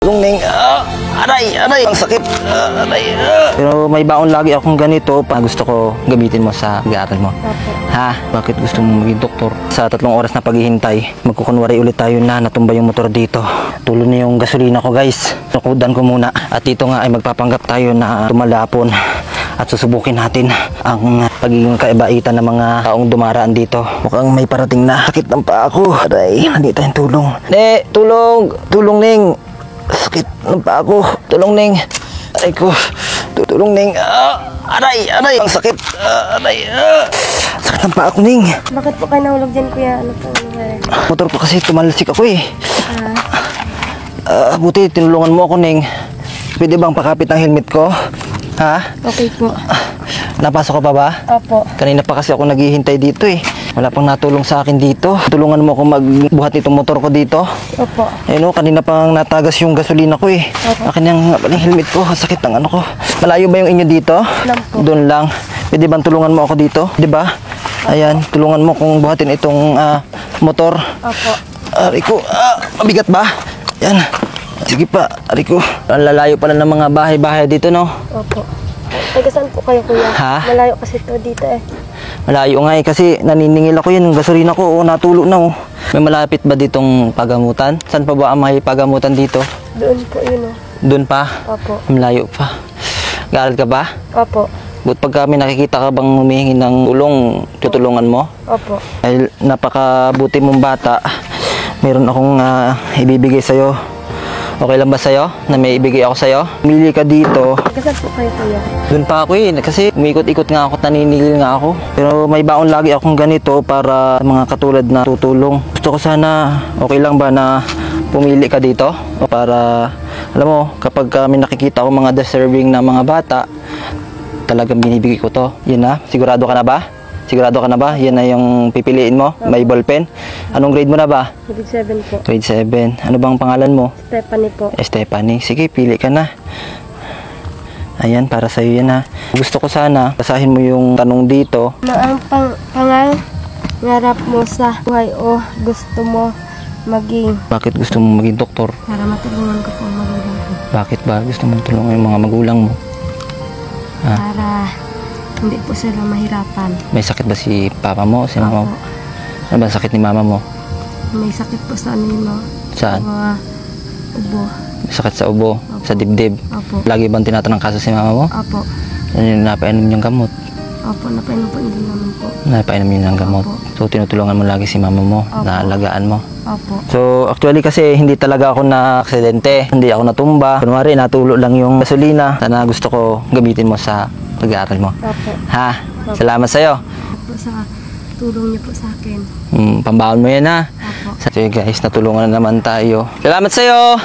Tulong Ning. Aray, ang sakit. Aray. Pero may baon lagi akong ganito pa gusto ko gamitin mo sa pag-aaral mo. Opo. Ha? Bakit gusto mo maging doktor? Sa 3 oras na paghihintay, magkukunwari ulit tayo na natumba yung motor dito. Tulo na yung gasolina ko, guys. Nakudan ko muna. At dito nga ay magpapanggap tayo na tumalapon. At susubukin natin ang pagiging kaibaitan ng mga taong dumaraan dito. Mukhang may parating na. Sakit ng paa ko. Aray, hindi tayong tulong. Tulong! Tulong, Ning! Sakit ng paa ko. Tulong, Ning! Aray ko. Tulong, Ning! Aray! Ang sakit! Aray! Sakit ng paa ko, Ning! Bakit po kayo nahulog dyan, kuya? Ano po nangyari? Motor ko kasi tumalsik ako eh. Buti, tinulungan mo ako, Ning. Pwede bang pakapit ang helmet ko? Ha? Okay po. Napasok ka pa ba? Opo. Kanina pa kasi ako naghihintay dito eh. Wala pang natulong sa akin dito. Tulungan mo ako magbuhat itong motor ko dito. Opo. Ayun o, kanina pang natagas yung gasolina ko eh. Opo. Akin yung helmet ko. Sakit ng ano ko. Malayo ba yung inyo dito? Lang po. Doon lang. Pwede bang tulungan mo ako dito? Diba? Ayan, tulungan mo kung buhatin itong motor. Opo. Aray ko. Mabigat ba? Yan. Sige pa, aray ko. Ang lalayo pala ng mga bahay-bahay dito, no? Opo. Taga saan po kayo, kuya? Ha? Malayo kasi ito dito eh. Malayo nga eh, kasi naniningil ako yun. Gasolina ko, natulo na oh. May malapit ba ditong pagamutan? Saan pa ba ang may pagamutan dito? Doon po yun oh. Doon pa? Opo. Malayo pa. Gaaral ka ba? Opo. But pag kami nakikita ka bang humihingi ng tulong, tutulungan mo? Opo. Dahil napakabuti mong bata, meron akong ibibigay sa'yo. Okay lang ba sa'yo na may ibigay ako sa'yo? Mili ka dito. Taga saan po kayo, kuya? Doon pa ako eh, kasi umikot-ikot nga ako, naniningil nga ako. Pero may baon lagi akong ganito para mga katulad na tutulong. Gusto ko sana, okay lang ba na pumili ka dito? Para, alam mo, kapag may nakikita ko mga deserving na mga bata, talagang binibigay ko to. Yun na, sigurado ka na ba? Sigurado ka na ba? Yan na yung pipiliin mo? May ballpen? Anong grade mo na ba? Grade 7 po. Grade 7. Ano bang pangalan mo? Stephanie po. Stephanie. Sige, pili ka na. Ayan, para sa'yo yan ha. Gusto ko sana, basahin mo yung tanong dito. Ano ang pangarap mo sa buhay o gusto mo maging? Bakit gusto mo maging doktor? Para matulungan ko po ang magulang ko. Bakit ba gusto mong tulungan yung mga magulang mo? Ha? Para hindi po sila mahirapan. May sakit ba si papa mo? Si mama mo? Opo. Ano ba sakit ni mama mo? May sakit po sa ano, Saan? mga ubo. May sakit sa ubo? Opo. Sa dibdib? Opo. Lagi bang tinatanong kaso si mama mo? Opo. Ano yung napainom niyang gamot? Opo, napainom po din naman po. Napainom niya ng gamot? Opo. So tinutulungan mo lagi si mama mo? Opo. Naalagaan mo? Opo. So actually kasi hindi talaga ako na-aksidente. Hindi ako natumba. Kunwari natulo lang yung gasolina. Sana gusto ko gamitin mo sa pag-aaral mo. Opo. Ha? Opo. Salamat sa'yo. Opo sa tulong niyo po sa akin. Pambaon mo yan ha. Opo. So guys, natulungan na naman tayo. Salamat sa'yo!